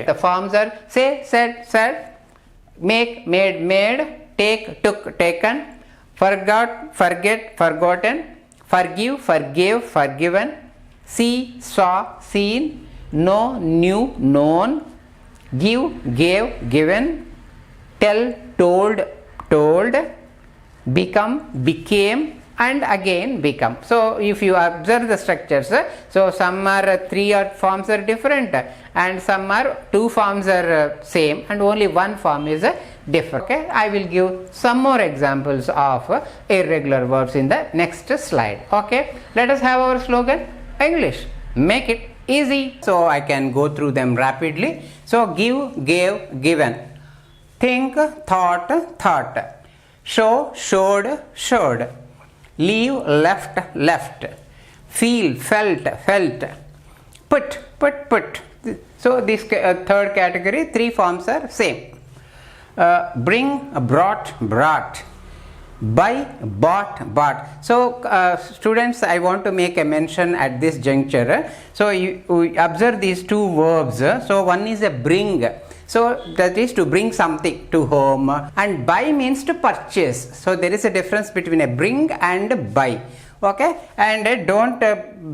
The forms are say, said, said, make, made, made, take, took, taken, forgot, forget, forgotten, forgive, forgave, forgiven, see, saw, seen, know, knew, known, give, gave, given, tell, told, told, become, became, and again become. So if you observe the structures, so some are 3 or forms are different, and some are 2 forms are same, and only 1 form is different. Okay, I will give some more examples of irregular verbs in the next slide. Okay, let us have our slogan: English, make it easy. So I can go through them rapidly. So give, gave, given, think, thought, thought, show, showed, showed, leave, left, left, feel, felt, felt, put, put, put. So this third category, 3 forms are same. Bring, brought, brought, buy, bought, bought. So students, I want to make a mention at this juncture. So you observe these 2 verbs. So one is a bring. So that is to bring something to home, and buy means to purchase. So there is a difference between a bring and buy. Okay, and don't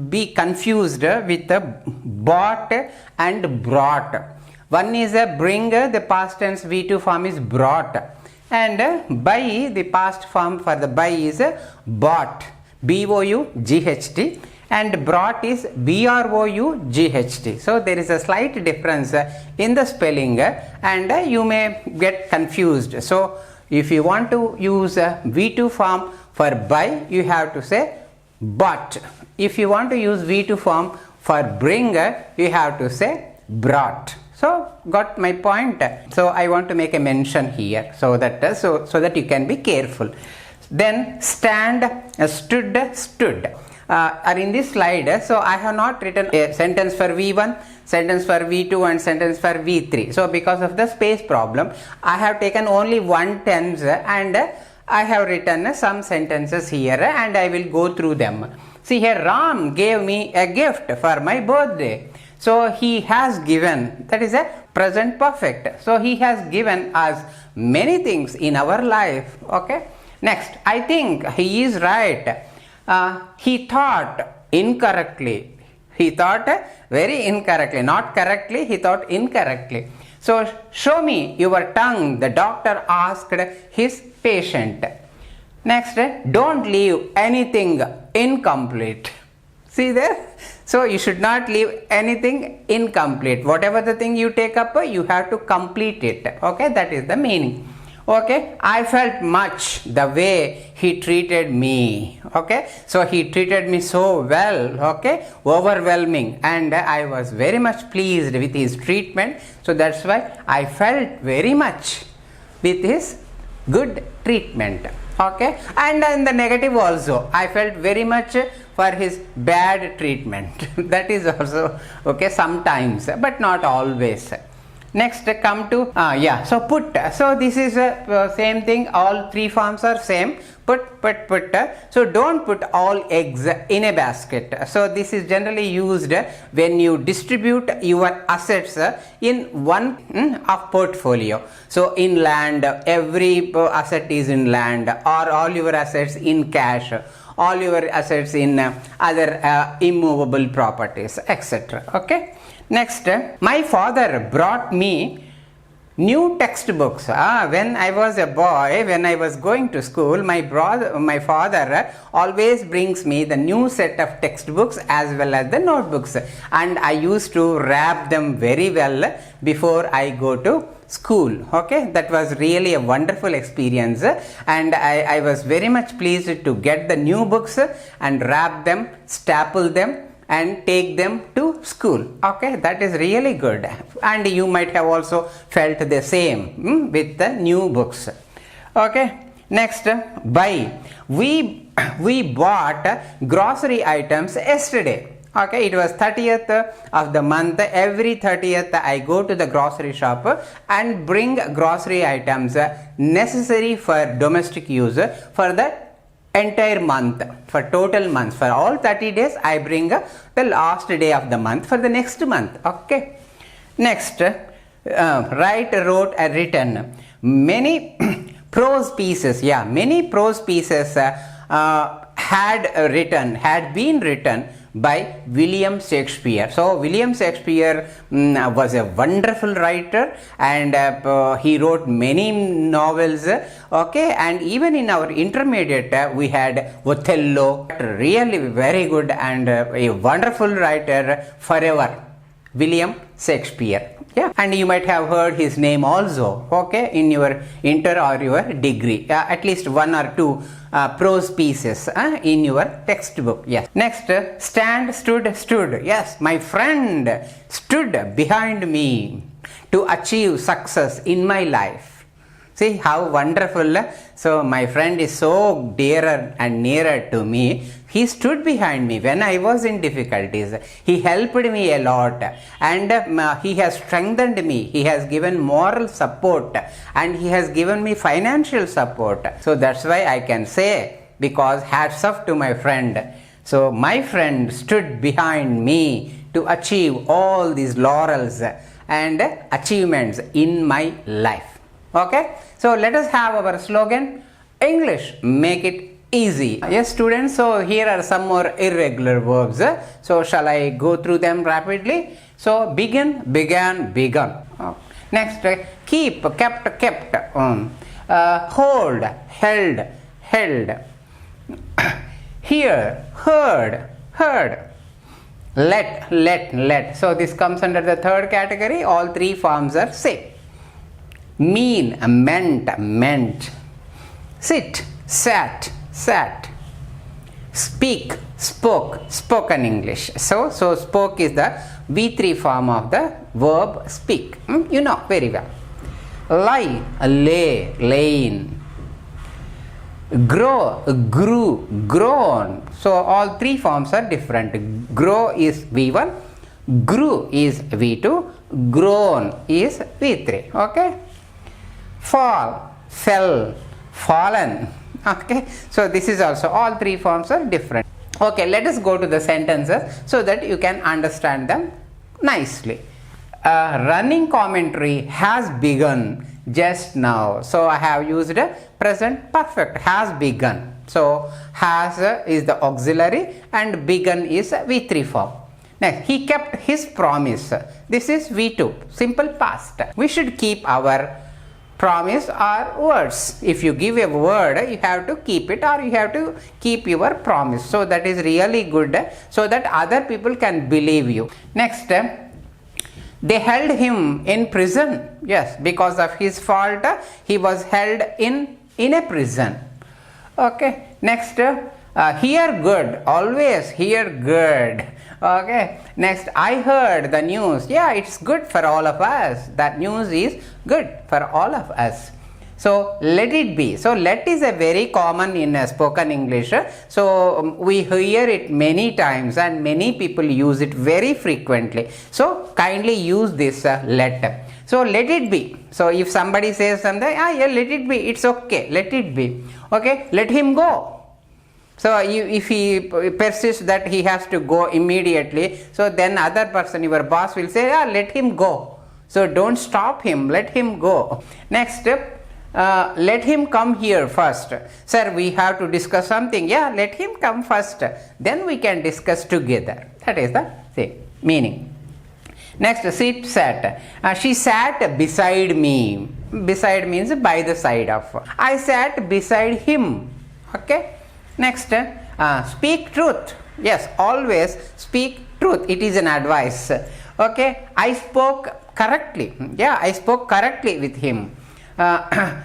be confused with bought and brought. One is a bring, the past tense V2 form is brought, and buy, the past form for the buy is bought, B-O-U-G-H-T, and brought is B-R-O-U-G-H-T. So there is a slight difference in the spelling, and you may get confused. So if you want to use a V2 form for buy, you have to say bought. If you want to use V2 form for bring, you have to say brought. So got my point? So I want to make a mention here, so that so that you can be careful. Then stand, stood, stood are in this slide. So I have not written a sentence for V1, sentence for V2, and sentence for V3. So because of the space problem, I have taken only one tense, and I have written some sentences here, and I will go through them. See here, Ram gave me a gift for my birthday. So he has given, that is a present perfect. So he has given us many things in our life. Okay. Next, I think he is right. He thought incorrectly. He thought very incorrectly, not correctly, he thought incorrectly. So show me your tongue, the doctor asked his patient. Next, don't leave anything incomplete. See there? So you should not leave anything incomplete. Whatever the thing you take up, you have to complete it. Okay, that is the meaning. Okay, I felt much the way he treated me. Okay, so he treated me so well. Okay, overwhelming, and I was very much pleased with his treatment. So that's why I felt very much with his good treatment. Okay, and in the negative also, I felt very much for his bad treatment. That is also okay sometimes, but not always. Next, come to so put. So this is same thing. All 3 forms are same. Put, put, put. So don't put all eggs in a basket. So this is generally used when you distribute your assets in one portfolio. So in land, every asset is in land, or all your assets in cash, all your assets in other immovable properties, etc. Okay. Next, my father brought me new textbooks. When I was a boy, when I was going to school, my father always brings me the new set of textbooks as well as the notebooks, and I used to wrap them very well before I go to school. Okay, that was really a wonderful experience, and I was very much pleased to get the new books and wrap them, staple them, and take them to school. Okay, that is really good, and you might have also felt the same with the new books. Okay, next, buy. We bought grocery items yesterday. Okay, it was 30th of the month. Every 30th I go to the grocery shop and bring grocery items necessary for domestic use for the entire month, for total months. For all 30 days I bring the last day of the month for the next month. Okay, next, write, wrote, written. Many prose pieces, many prose pieces had been written by William Shakespeare. So William Shakespeare was a wonderful writer, and he wrote many novels, okay, and even in our intermediate we had Othello, really very good and a wonderful writer forever, William Shakespeare. And you might have heard his name also, okay, in your inter or your degree, at least one or two prose pieces in your textbook. Yes. Next, stand, stood, stood. Yes, my friend stood behind me to achieve success in my life. See how wonderful. So my friend is so dearer and nearer to me. He stood behind me when I was in difficulties. He helped me a lot, and he has strengthened me. He has given moral support, and he has given me financial support. So that's why I can say, because hats off to my friend. So my friend stood behind me to achieve all these laurels and achievements in my life. Okay, so let us have our slogan, English, make it easy. Yes, students, so here are some more irregular verbs. So shall I go through them rapidly? So begin, began, begun. Next, keep, kept, kept. Hold, held, held. Hear, heard, heard. Let. So this comes under the third category. All three forms are same. Mean, meant. Sit, sat, sat. Speak, spoke, spoken English. So spoke is the V3 form of the verb speak. You know very well. Lie, lay, lain. Grow, grew, grown. So all three forms are different. Grow is V1, grew is V2, grown is V3. Okay. Fall, fell, fallen. Okay, so this is also, all three forms are different. Okay, let us go to the sentences so that you can understand them nicely. Running commentary has begun just now. So I have used a present perfect, has begun. So has is the auxiliary and begun is V3 form. Next, he kept his promise. This is V2, simple past. We should keep our promise or words. If you give a word, you have to keep it, or you have to keep your promise. So that is really good, so that other people can believe you. Next, they held him in prison. Yes, because of his fault, he was held in a prison. Okay. Next, hear good, always hear good. Okay. Next, I heard the news. Yeah, it's good for all of us. That news is good for all of us. So let it be. So let is a very common in spoken English. So we hear it many times and many people use it very frequently. So kindly use this let. So let it be. So if somebody says something, yeah, let it be. It's okay. Let it be. Okay. Let him go. So if he persists that he has to go immediately, so then other person, your boss, will say, yeah, let him go. So don't stop him, let him go. Next, let him come here first. Sir, we have to discuss something. Yeah, let him come first. Then we can discuss together. That is the same meaning. Next, sit, sat. She sat beside me. Beside means by the side of. I sat beside him. Okay. Next, speak truth. Yes, always speak truth. It is an advice. Okay, I spoke correctly. Yeah, I spoke correctly with him.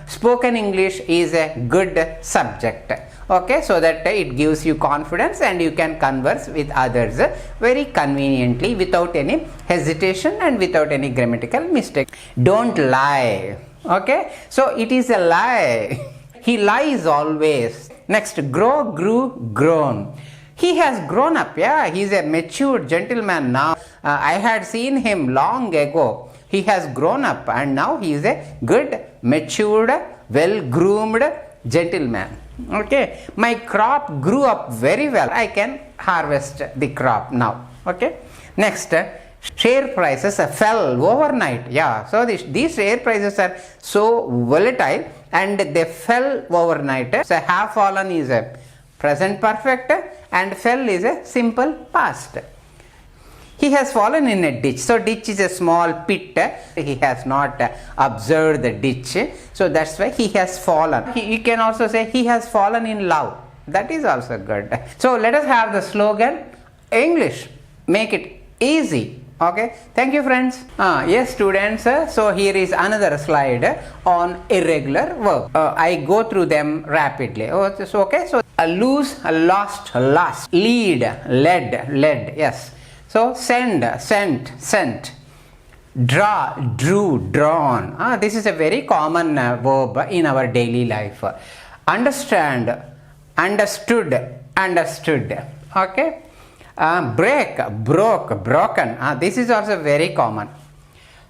Spoken English is a good subject. Okay, so that it gives you confidence and you can converse with others very conveniently without any hesitation and without any grammatical mistake. Don't lie. Okay, so it is a lie. He lies always. Next, grow, grew, grown. He has grown up. Yeah, he is a mature gentleman now. I had seen him long ago. He has grown up and now he is a good, matured, well-groomed gentleman. Okay, my crop grew up very well. I can harvest the crop now. Okay. Next, Share prices fell overnight. Yeah, so these share prices are so volatile and they fell overnight. So have fallen is a present perfect and fell is a simple past. He has fallen in a ditch. So ditch is a small pit. He has not observed the ditch. So that's why he has fallen. You can also say he has fallen in love. That is also good. So let us have the slogan, English, make it easy. Okay, thank you friends. Yes students, so here is another slide on irregular verb. I go through them rapidly. Oh, it's okay. So lose, lost, lost, lead, led, led. Yes. So send, sent, sent, draw, drew, drawn. This is a very common verb in our daily life. Understand, understood, understood. Okay. Break, broke, broken. This is also very common.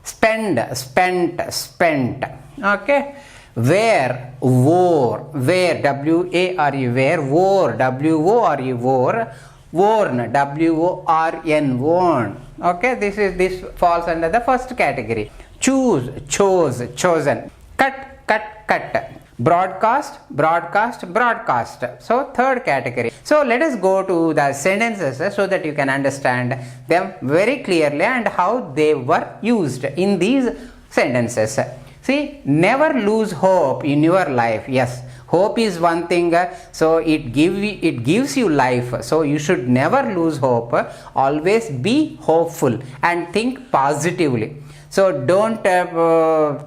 Spend, spent, spent. Okay. Wear, wore, wear, W-A-R-E, wear, wore, W-O-R-E, wore, worn, W-O-R-N, worn. Okay, this falls under the first category. Choose, chose, chosen. Cut, cut, cut. Broadcast, broadcast, broadcast. So third category. So let us go to the sentences so that you can understand them very clearly and how they were used in these sentences. See, never lose hope in your life. Yes, hope is one thing, so it gives you life. So you should never lose hope. Always be hopeful and think positively. So don't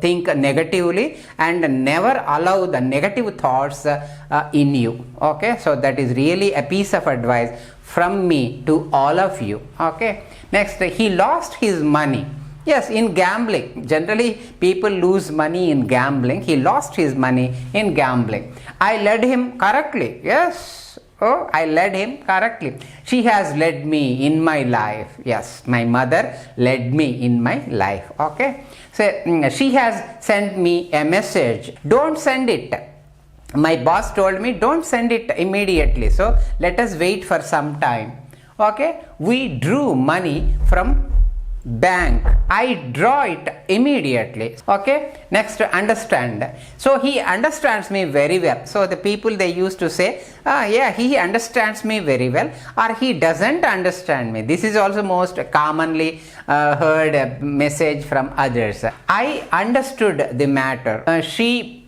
think negatively and never allow the negative thoughts in you. Okay, so that is really a piece of advice from me to all of you. Okay, next, he lost his money. Yes, in gambling. Generally people lose money in gambling. He lost his money in gambling. I led him correctly. Yes. Oh, I led him correctly. She has led me in my life. Yes, my mother led me in my life. Okay. So she has sent me a message. Don't send it. My boss told me don't send it immediately. So let us wait for some time. Okay. We drew money from bank. I draw it immediately. Okay. Next, understand. So he understands me very well. So the people, they used to say, yeah, he understands me very well, or he doesn't understand me. This is also most commonly heard message from others. I understood the matter. She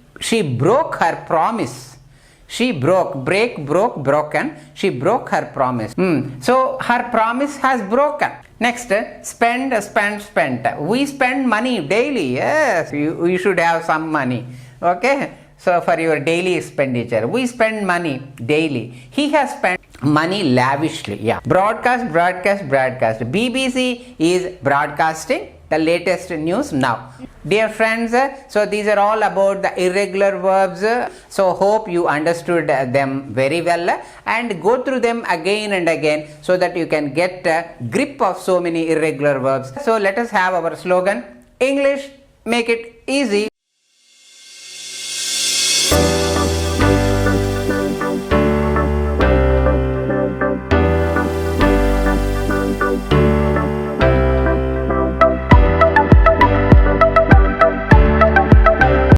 broke her promise. She broke, broken. She broke her promise. So her promise has broken. Next, spend, spent, spent. We spend money daily. Yes, you should have some money. Okay. So for your daily expenditure, we spend money daily. He has spent money lavishly. Yeah. Broadcast, broadcast, broadcast. BBC is broadcasting the latest news now. Dear friends, so these are all about the irregular verbs. So hope you understood them very well and go through them again and again so that you can get a grip of so many irregular verbs. So let us have our slogan, English, make it easy.